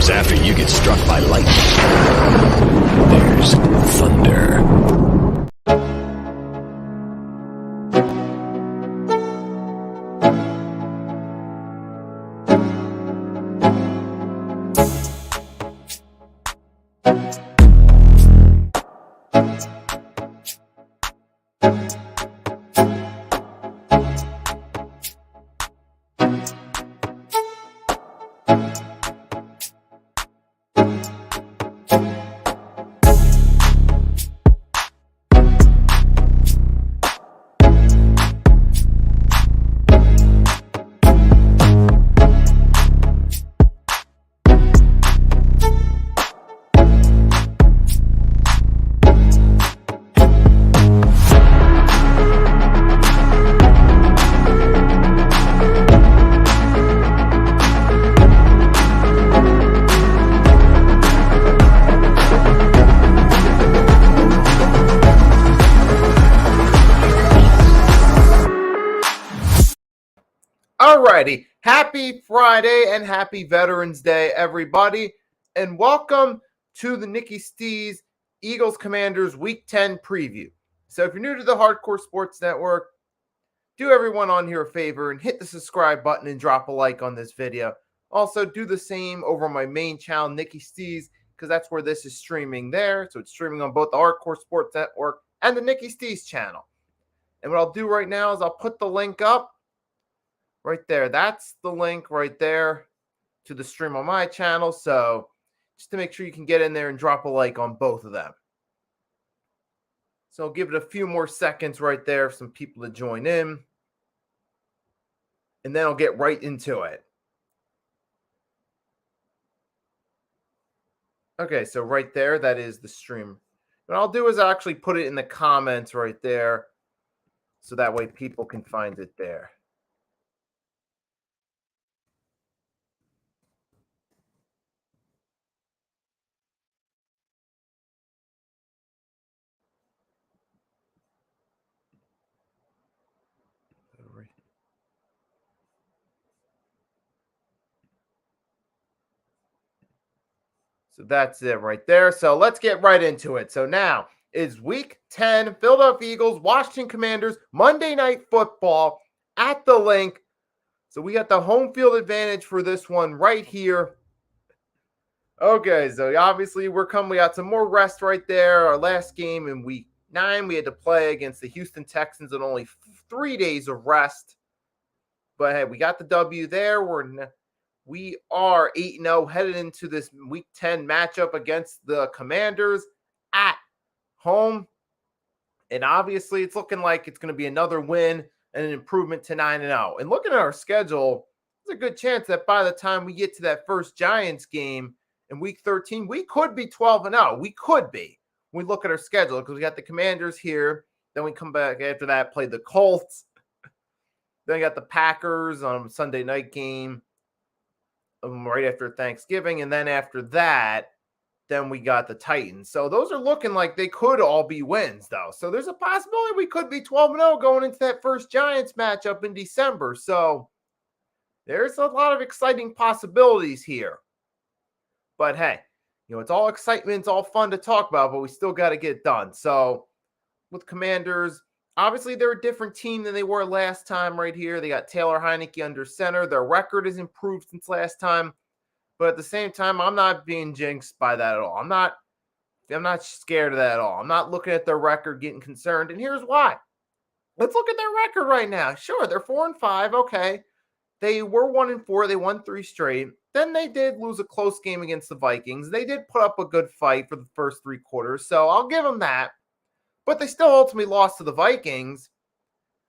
goes after you get struck by lightning. There's thunder. Alrighty, happy Friday and happy Veterans Day, everybody, and welcome to the Nicky Stees Eagles Commanders Week 10 preview. So if you're new to the Hardcore Sports Network, do everyone on here a favor and hit the subscribe button and drop a like on this video. Also, do the same over on my main channel, Nicky Stees, because that's where this is streaming there. So it's streaming on both the Hardcore Sports Network and the Nicky Stees channel. And what I'll do right now is I'll put the link up right there. That's the link right there to the stream on my channel. So just to make sure you can get in there and drop a like on both of them. So I'll give it a few more seconds right there for some people to join in. And then I'll get right into it. Okay, so right there, that is the stream. What I'll do is I'll actually put it in the comments right there. So that way people can find it there. So that's it right there. So let's get right into it. So now is Week 10, Philadelphia Eagles, Washington Commanders, Monday Night Football at the link. So we got the home field advantage for this one right here. Okay, so obviously we got some more rest right there. Our last game in Week 9, we had to play against the Houston Texans on only 3 days of rest. But hey, we got the W there. We are 8-0 headed into this Week 10 matchup against the Commanders at home. And obviously, it's looking like it's going to be another win and an improvement to 9-0. And looking at our schedule, there's a good chance that by the time we get to that first Giants game in Week 13, we could be 12-0. We could be. When we look at our schedule, because we got the Commanders here. Then we come back after that, play the Colts. Then we got the Packers on Sunday night game right after Thanksgiving. And then after that, then we got the Titans. So those are looking like they could all be wins, though. So there's a possibility we could be 12-0 going into that first Giants matchup in December. So there's a lot of exciting possibilities here. But hey, it's all excitement. It's all fun to talk about, but we still got to get it done. So with Commanders, obviously they're a different team than they were last time right here. They got Taylor Heinicke under center. Their record has improved since last time. But at the same time, I'm not being jinxed by that at all. I'm not scared of that at all. I'm not looking at their record getting concerned. And here's why. Let's look at their record right now. Sure, they're 4-5. Okay. They were 1-4. They won 3 straight. Then they did lose a close game against the Vikings. They did put up a good fight for the first 3 quarters. So I'll give them that. But they still ultimately lost to the Vikings,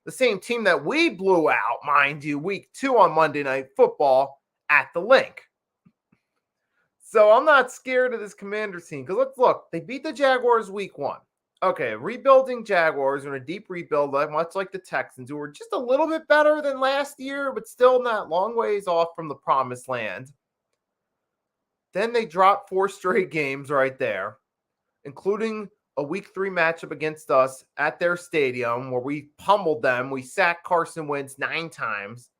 the same team that we blew out, mind you, Week 2 on Monday Night Football at the link. So I'm not scared of this Commanders team because let's look. They beat the Jaguars Week 1. Okay, rebuilding Jaguars in a deep rebuild, much like the Texans, who were just a little bit better than last year, but still not long ways off from the promised land. Then they dropped 4 straight games right there, including a Week 3 matchup against us at their stadium where we pummeled them. We sacked Carson Wentz 9 times.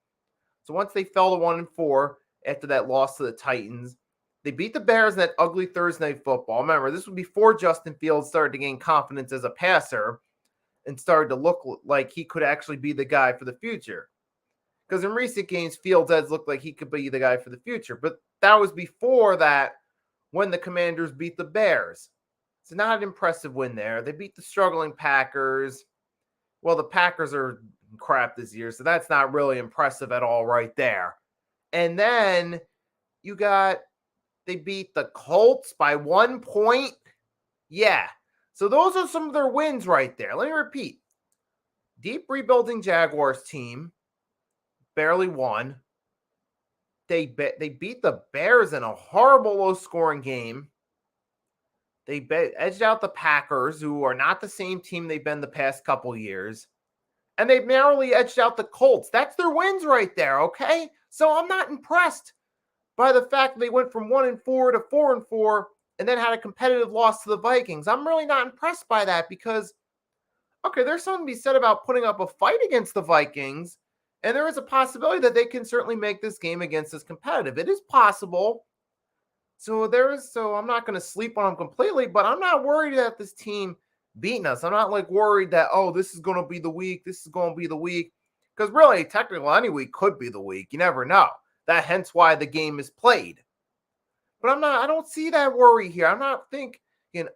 So once they fell to 1-4 after that loss to the Titans, They beat the Bears in that ugly Thursday Night Football. Remember, this was before Justin Fields started to gain confidence as a passer and started to look like he could actually be the guy for the future. Because in recent games, Fields has looked like he could be the guy for the future. But that was before that, when the Commanders beat the Bears. It's not an impressive win there. They beat the struggling Packers. Well, the Packers are crap this year, so that's not really impressive at all right there. And then they beat the Colts by 1 point. Yeah. So those are some of their wins right there. Let me repeat. Deep rebuilding Jaguars team barely won. They beat the Bears in a horrible low-scoring game. They edged out the Packers, who are not the same team they've been the past couple years. And they've narrowly edged out the Colts. That's their wins right there, okay? So I'm not impressed by the fact that they went from 1-4 to 4-4 and then had a competitive loss to the Vikings. I'm really not impressed by that because, okay, there's something to be said about putting up a fight against the Vikings, and there is a possibility that they can certainly make this game against us competitive. It is possible. So I'm not going to sleep on them completely, but I'm not worried that this team beating us. I'm not like worried that, oh, this is going to be the week. This is going to be the week. Because really, technically, any week could be the week. You never know. Hence why the game is played. But I don't see that worry here. I'm not thinking,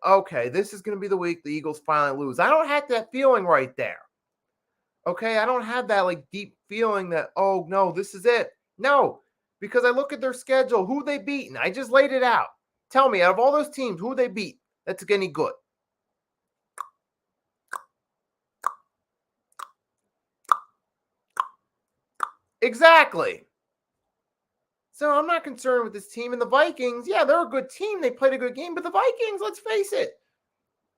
okay, this is going to be the week the Eagles finally lose. I don't have that feeling right there. Okay, I don't have that like deep feeling that, oh, no, this is it. No, because I look at their schedule, who they beaten. I just laid it out. Tell me, out of all those teams, who they beat that's any good? Exactly. So I'm not concerned with this team. And the Vikings, yeah, they're a good team. They played a good game. But the Vikings, let's face it,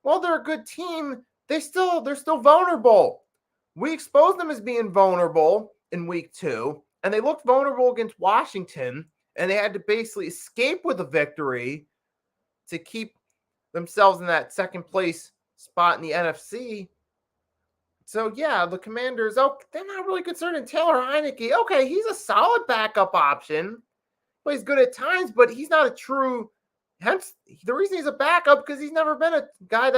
while they're a good team, they're still vulnerable. We exposed them as being vulnerable in week 2. And they looked vulnerable against Washington. And they had to basically escape with a victory to keep themselves in that second place spot in the NFC. So, yeah, the Commanders, they're not really concerned in Taylor Heineke. Okay, he's a solid backup option. Plays good at times, but he's not a true. Hence, the reason he's a backup because he's never been a guy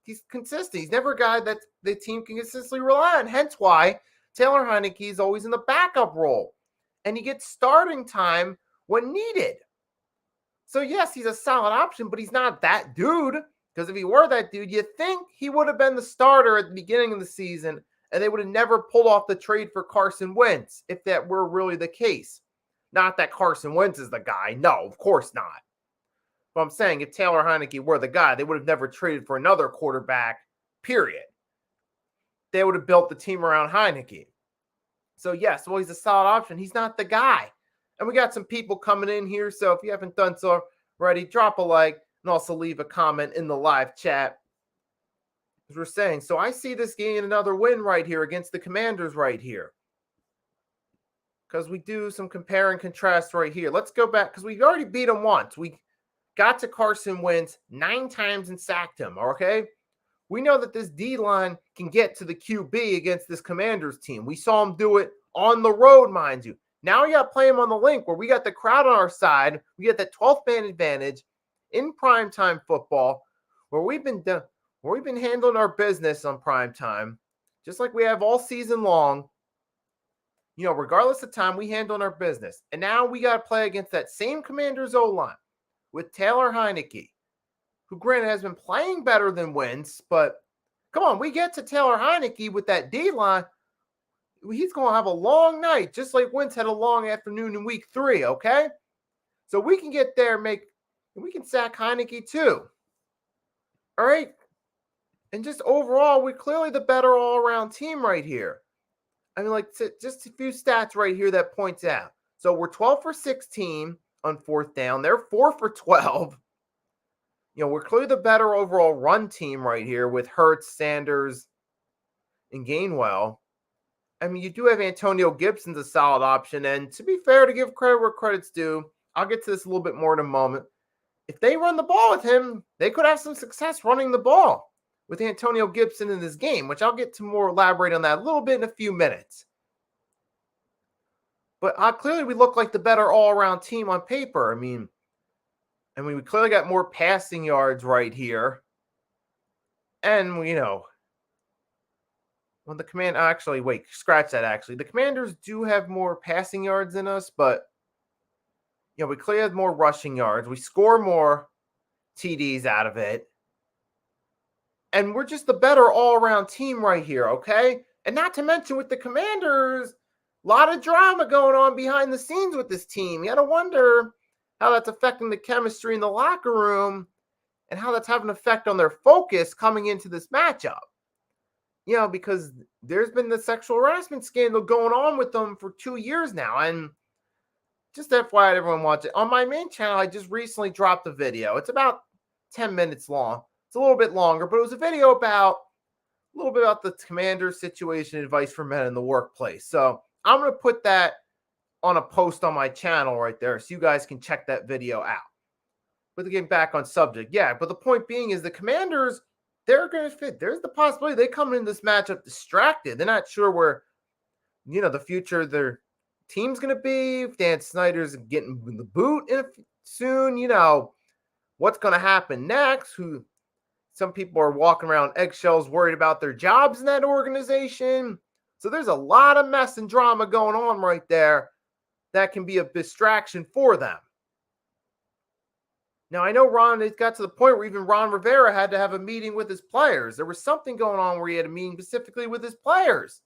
he's consistent. He's never a guy that the team can consistently rely on. Hence why Taylor Heineke is always in the backup role. And he gets starting time when needed. So, yes, he's a solid option, but he's not that dude. Because if he were that dude, you'd think he would have been the starter at the beginning of the season, and they would have never pulled off the trade for Carson Wentz if that were really the case. Not that Carson Wentz is the guy. No, of course not. But I'm saying if Taylor Heineke were the guy, they would have never traded for another quarterback, period. They would have built the team around Heineke. So, yes, well, he's a solid option. He's not the guy. And we got some people coming in here, so if you haven't done so already, drop a like. And also leave a comment in the live chat. As we're saying, so I see this getting another win right here against the Commanders right here. Because we do some compare and contrast right here. Let's go back, because we've already beat him once. We got to Carson Wentz 9 times and sacked him, okay? We know that this D-line can get to the QB against this Commanders team. We saw him do it on the road, mind you. Now we got to play him on the link where we got the crowd on our side. We get that 12th man advantage in primetime football, where we've been handling our business on primetime, just like we have all season long. Regardless of time, we handle our business. And now we got to play against that same Commanders O-line with Taylor Heineke, who granted has been playing better than Wentz, but come on, we get to Taylor Heineke with that D-line, he's going to have a long night, just like Wentz had a long afternoon in week 3, okay? So we can get there, we can sack Heineke too. All right. And just overall, we're clearly the better all-around team right here. I mean, just a few stats right here that points out. So we're 12 for 16 on 4th down. They're 4 for 12. We're clearly the better overall run team right here with Hurts, Sanders, and Gainwell. I mean, you do have Antonio Gibson's a solid option. And to be fair, to give credit where credit's due, I'll get to this a little bit more in a moment. If they run the ball with him, they could have some success running the ball with Antonio Gibson in this game, which I'll get to more elaborate on that a little bit in a few minutes. But clearly we look like the better all-around team on paper. I mean, I mean, we clearly got more passing yards right here. And, when the actually, wait, scratch that actually. The Commanders do have more passing yards than us, but, we clearly have more rushing yards. We score more TDs out of it. And we're just the better all-around team right here, okay? And not to mention with the Commanders, a lot of drama going on behind the scenes with this team. You got to wonder how that's affecting the chemistry in the locker room and how that's having an effect on their focus coming into this matchup. Because there's been the sexual harassment scandal going on with them for 2 years now. And just FYI, everyone watch it. On my main channel, I just recently dropped a video. It's about 10 minutes long. It's a little bit longer, but it was a video about a little bit about the commander situation, advice for men in the workplace. So I'm going to put that on a post on my channel right there so you guys can check that video out. But to get back on subject, but the point being is the Commanders, they're going to fit. There's the possibility they come into this matchup distracted. They're not sure where, the future of their team's going to be. If Dan Snyder's getting the boot soon, what's going to happen next? Some people are walking around eggshells worried about their jobs in that organization. So there's a lot of mess and drama going on right there that can be a distraction for them. Now, I know it got to the point where even Ron Rivera had to have a meeting with his players. There was something going on where he had a meeting specifically with his players,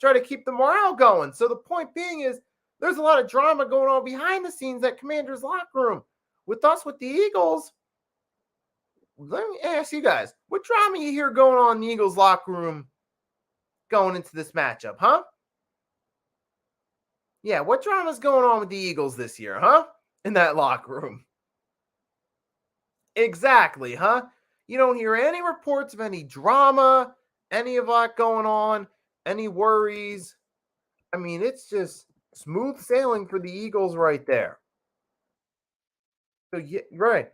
try to keep the morale going. So the point being is there's a lot of drama going on behind the scenes at Commanders locker room. With the Eagles, let me ask you guys, what drama you hear going on in the Eagles locker room going into this matchup, huh? Yeah, what drama's going on with the Eagles this year, huh? In that locker room. Exactly, huh? You don't hear any reports of any drama, any of that going on, any worries. I mean, it's just smooth sailing for the Eagles right there. So, yeah, right.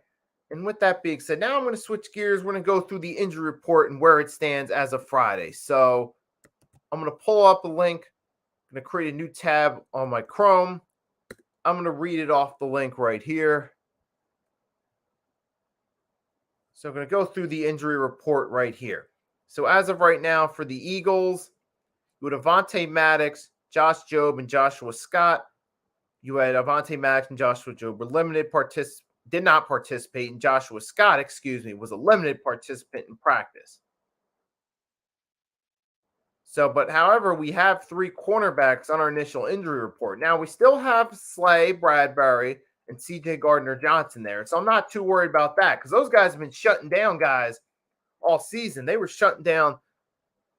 And with that being said, now I'm going to switch gears. We're going to go through the injury report and where it stands as of Friday. So I'm going to pull up a link. I'm going to create a new tab on my Chrome. I'm going to read it off the link right here. So I'm going to go through the injury report right here. So as of right now for the Eagles, you had Avonte Maddox, Josh Jobe, and Joshua Scott. You had Avonte Maddox and Joshua Jobe were did not participate, and Joshua Scott, was a limited participant in practice. So, but however, we have 3 cornerbacks on our initial injury report. Now, we still have Slay, Bradbury, and CJ Gardner-Johnson there. So I'm not too worried about that because those guys have been shutting down guys all season. They were shutting down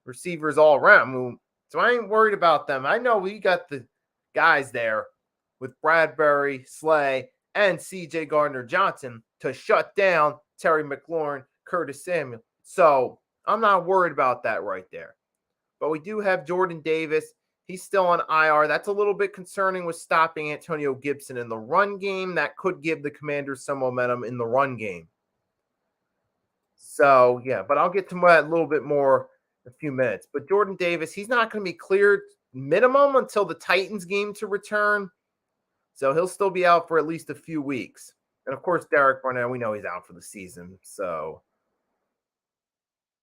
receivers all around. So I ain't worried about them. I know we got the guys there with Bradbury, Slay, and CJ Gardner-Johnson to shut down Terry McLaurin, Curtis Samuel. So I'm not worried about that right there. But we do have Jordan Davis. He's still on IR. That's a little bit concerning with stopping Antonio Gibson in the run game. That could give the Commanders some momentum in the run game. So, yeah, but I'll get to that a little bit more in a few minutes. But Jordan Davis, he's not going to be cleared minimum until the Titans game to return. So he'll still be out for at least a few weeks. And, of course, Derek Barnett, we know he's out for the season. So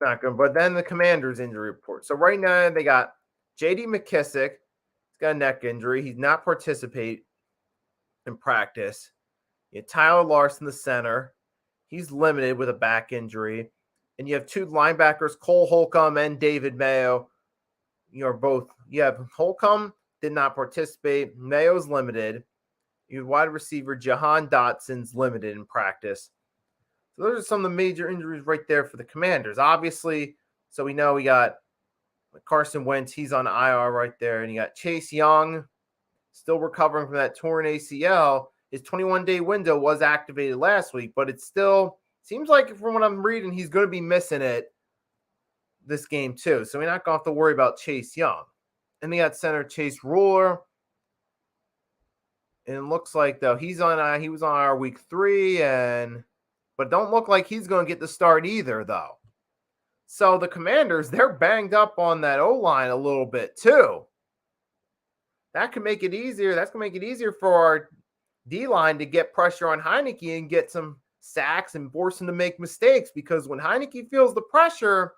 not good. But then the Commanders injury report. So right now they got J.D. McKissick. He's got a neck injury. He's not participate in practice. You have Tyler Larson, the center. He's limited with a back injury. And you have 2 linebackers, Cole Holcomb and David Mayo. You have Holcomb did not participate. Mayo's limited. You have wide receiver Jahan Dotson's limited in practice. So those are some of the major injuries right there for the Commanders. Obviously, so we know we got Carson Wentz. He's on IR right there. And you got Chase Young still recovering from that torn ACL. His 21-day window was activated last week, but it still seems like from what I'm reading, he's going to be missing it this game too. So we're not going to have to worry about Chase Young. And they got center Chase Ruler. And it looks like, though, he was on our week 3, but don't look like he's going to get the start either, though. So the Commanders, they're banged up on that O-line a little bit, too. That can make it easier. That's going to make it easier for our D-line to get pressure on Heineke and get some sacks and force him to make mistakes, because when Heineke feels the pressure,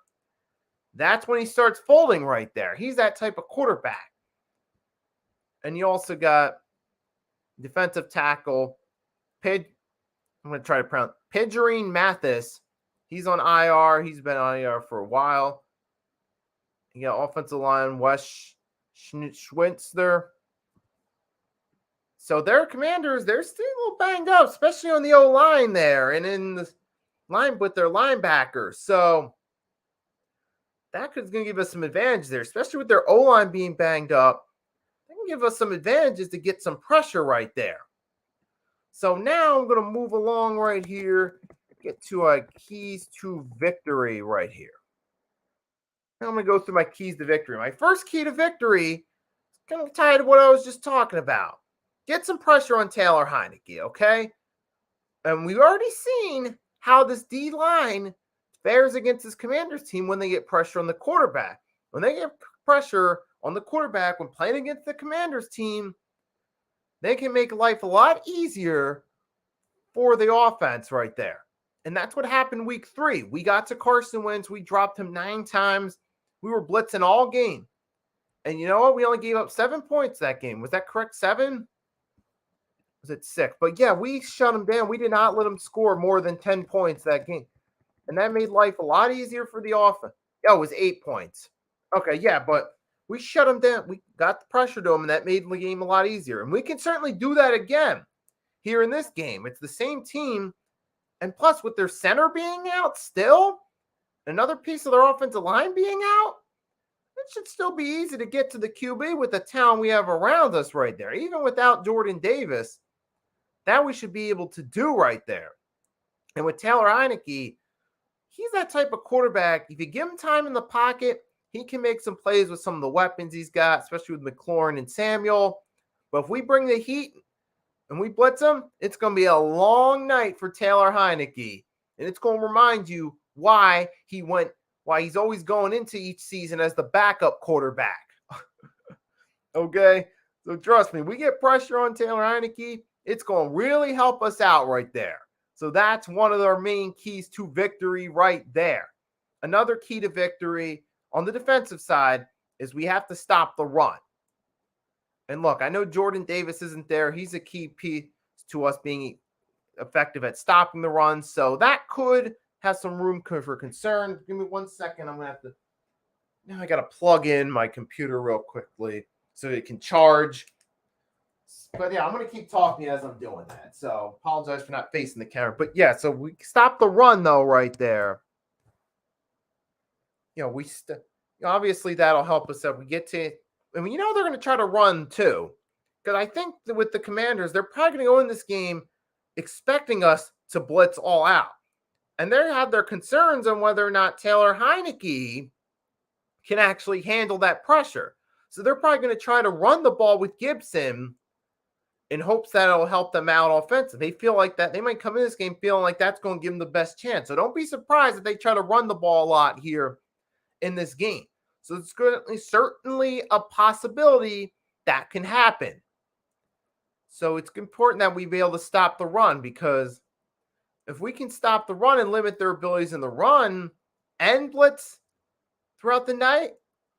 that's when he starts folding right there. He's that type of quarterback. And you also got defensive tackle, I'm going to try to pronounce Pidgerine Mathis. He's on IR. He's been on IR for a while. You got offensive line, Wes Schwinster. So their Commanders, they're still a little banged up, especially on the O-line there and in the line with their linebackers. So that is going to give us some advantage there, especially with their O-line being banged up. They can give us some advantages to get some pressure right there. So now I'm going to move along right here, get to our keys to victory right here. Now I'm going to go through my keys to victory. My first key to victory is kind of tied to what I was just talking about. Get some pressure on Taylor Heineke, okay? And we've already seen how this D-line fares against this Commanders team when they get pressure on the quarterback. When they get pressure on the quarterback when playing against the Commanders team, they can make life a lot easier for the offense right there. And that's what happened week 3. We got to Carson Wentz. We dropped him 9 times. We were blitzing all game. And you know what? We only gave up 7 points that game. Was that correct? 7? Was it 6? But yeah, we shut him down. We did not let him score more than 10 points that game. And that made life a lot easier for the offense. Yeah, it was 8 points. Okay, yeah, but we shut him down. We got the pressure to him, and that made the game a lot easier. And we can certainly do that again here in this game. It's the same team. And plus, with their center being out still, another piece of their offensive line being out, it should still be easy to get to the QB with the talent we have around us right there. Even without Jordan Davis, that we should be able to do right there. And with Taylor Heineke, he's that type of quarterback. If you give him time in the pocket, he can make some plays with some of the weapons he's got, especially with McLaurin and Samuel. But if we bring the heat and we blitz him, it's going to be a long night for Taylor Heineke. And it's going to remind you why he's always going into each season as the backup quarterback. Okay? So trust me, we get pressure on Taylor Heineke, it's going to really help us out right there. So that's one of our main keys to victory right there. Another key to victory on the defensive side is we have to stop the run. And look, I know Jordan Davis isn't there. He's a key piece to us being effective at stopping the run. So that could have some room for concern. Give me 1 second. I'm going to have to, now I got to plug in my computer real quickly so it can charge. But yeah, I'm going to keep talking as I'm doing that. So apologize for not facing the camera. But yeah, so we stop the run though right there. You know, obviously that'll help us if we get to, I mean, you know, they're going to try to run too. Because I think that with the Commanders, they're probably going to go in this game expecting us to blitz all out. And they have their concerns on whether or not Taylor Heineke can actually handle that pressure. So they're probably going to try to run the ball with Gibson in hopes that it'll help them out offensive. They feel like that. They might come in this game feeling like that's going to give them the best chance. So don't be surprised if they try to run the ball a lot here in this game. So it's certainly a possibility that can happen. So it's important that we be able to stop the run, because if we can stop the run and limit their abilities in the run and blitz throughout the night,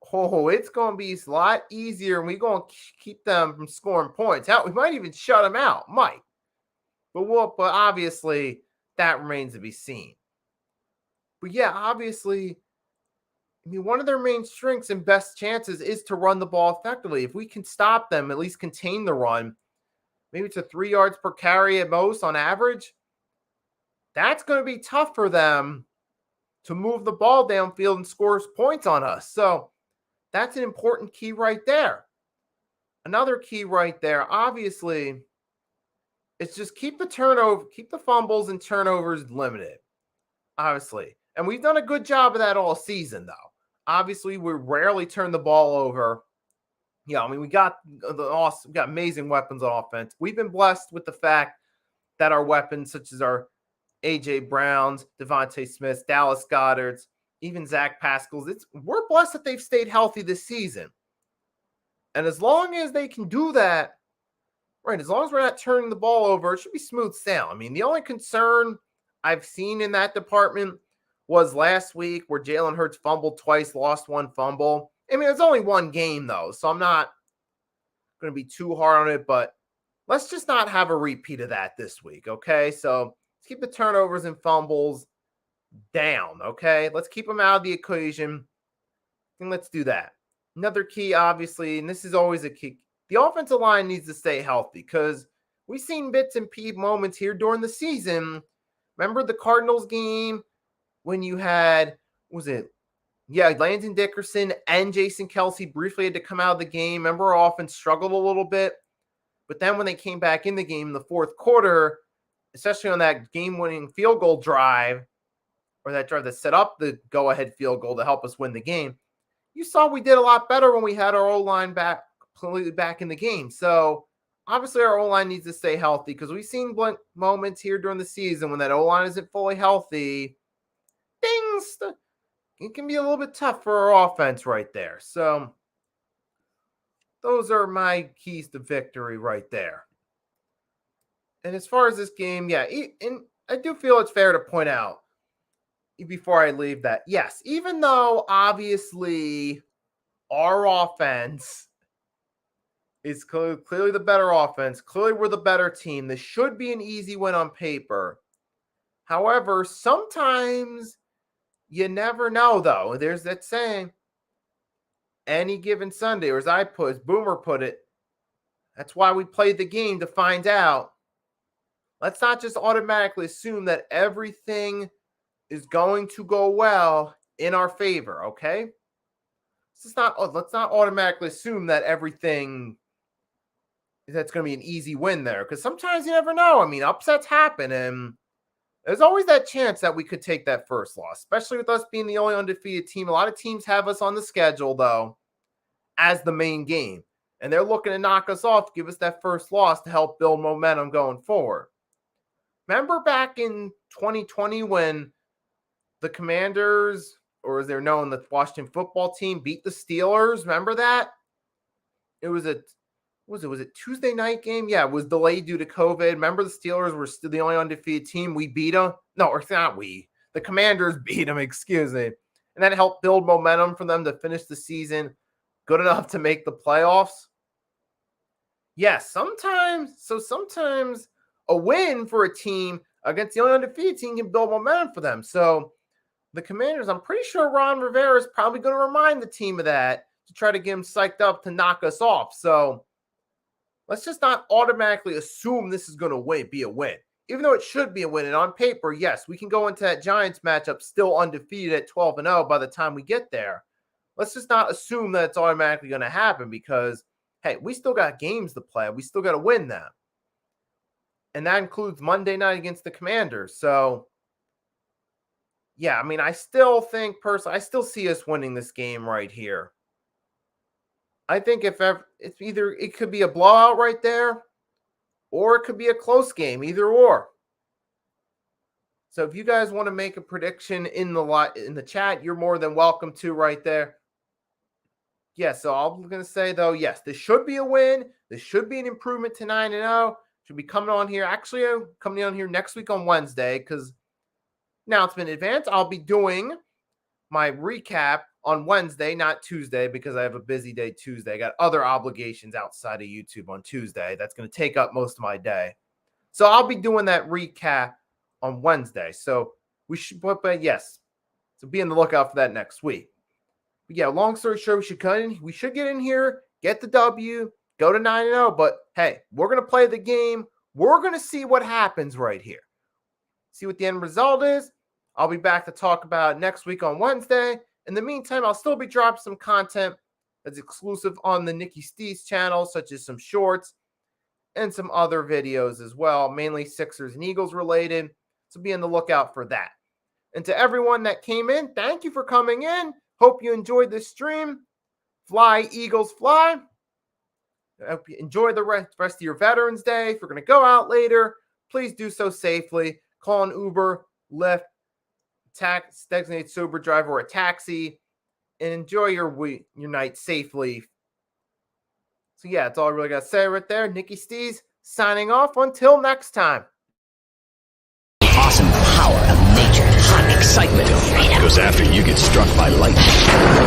it's going to be a lot easier, and we're going to keep them from scoring points. Hell, we might even shut them out. Might. But obviously, that remains to be seen. But yeah, obviously, I mean, one of their main strengths and best chances is to run the ball effectively. If we can stop them, at least contain the run, maybe it's 3 yards per carry at most on average, that's going to be tough for them to move the ball downfield and score points on us. So that's an important key right there. Another key right there, obviously, is just keep the fumbles and turnovers limited, obviously. And we've done a good job of that all season, though. Obviously, we rarely turn the ball over. Yeah, I mean, we got amazing weapons on offense. We've been blessed with the fact that our weapons, such as our A.J. Browns, Devontae Smiths, Dallas Goederts, even Zach Pascal's, we're blessed that they've stayed healthy this season. And as long as they can do that, right, as long as we're not turning the ball over, it should be smooth sailing. I mean, the only concern I've seen in that department was last week where Jalen Hurts fumbled twice, lost one fumble. I mean, it's only one game, though, so I'm not going to be too hard on it, but let's just not have a repeat of that this week, okay? So let's keep the turnovers and fumbles down, okay? Let's keep them out of the equation, and let's do that. Another key, obviously, and this is always a key, the offensive line needs to stay healthy because we've seen bits and moments here during the season. Remember the Cardinals game when you had, Landon Dickerson and Jason Kelce briefly had to come out of the game. Remember our offense struggled a little bit, but then when they came back in the game in the fourth quarter, especially on that game-winning field goal drive, or that drive that set up the go-ahead field goal to help us win the game, you saw we did a lot better when we had our O-line completely back in the game. So obviously our O-line needs to stay healthy because we've seen moments here during the season when that O-line isn't fully healthy. It can be a little bit tough for our offense right there. So those are my keys to victory right there. And as far as this game, and I do feel it's fair to point out before I leave that, yes, even though obviously our offense is clearly the better offense, clearly we're the better team, this should be an easy win on paper. However, sometimes you never know, though. There's that saying, any given Sunday, or as Boomer put it, that's why we played the game, to find out. Let's not just automatically assume that everything is going to go well in our favor, okay? Let's not automatically assume that everything that's going to be an easy win there, because sometimes you never know. I mean, upsets happen, and there's always that chance that we could take that first loss, especially with us being the only undefeated team. A lot of teams have us on the schedule, though, as the main game, and they're looking to knock us off, give us that first loss to help build momentum going forward. Remember back in 2020 when the Commanders, or as they're known, the Washington football team, beat the Steelers? Remember that? It was was it Tuesday night game? Yeah, it was delayed due to COVID. Remember the Steelers were still the only undefeated team. We beat them. No, or not we. The Commanders beat them, excuse me. And that helped build momentum for them to finish the season good enough to make the playoffs. Yes, sometimes a win for a team against the only undefeated team can build momentum for them. So the Commanders, I'm pretty sure Ron Rivera is probably going to remind the team of that to try to get them psyched up to knock us off. So let's just not automatically assume this is going to be a win, even though it should be a win. And on paper, yes, we can go into that Giants matchup still undefeated at 12-0 by the time we get there. Let's just not assume that it's automatically going to happen because, hey, we still got games to play. We still got to win them. And that includes Monday night against the Commanders. So, yeah, I mean, I still think personally, I still see us winning this game right here. I think it's either it could be a blowout right there, or it could be a close game, either or. So if you guys want to make a prediction in the chat, you're more than welcome to right there. Yeah, so I'm going to say, though, yes, this should be a win. This should be an improvement to 9-0. Should be coming on here. Actually, I'm coming on here next week on Wednesday because announcement in advance. I'll be doing my recap on Wednesday, not Tuesday, because I have a busy day Tuesday. I got other obligations outside of YouTube on Tuesday. That's going to take up most of my day. So I'll be doing that recap on Wednesday. So we should, but yes. So be on the lookout for that next week. But yeah, long story short, we should get in here, get the W, go to 9-0. But hey, we're going to play the game. We're going to see what happens right here. See what the end result is. I'll be back to talk about it next week on Wednesday. In the meantime, I'll still be dropping some content that's exclusive on the Nicky Stees channel, such as some shorts and some other videos as well, mainly Sixers and Eagles related. So be on the lookout for that. And to everyone that came in, thank you for coming in. Hope you enjoyed this stream. Fly, Eagles, fly. I hope you enjoy the rest of your Veterans Day. If you're going to go out please do so safely. Call an Uber, Lyft, designated sober driver, or a taxi, and enjoy your night safely. So yeah, that's all I really got to say right there. Nicky Stees signing off until next time.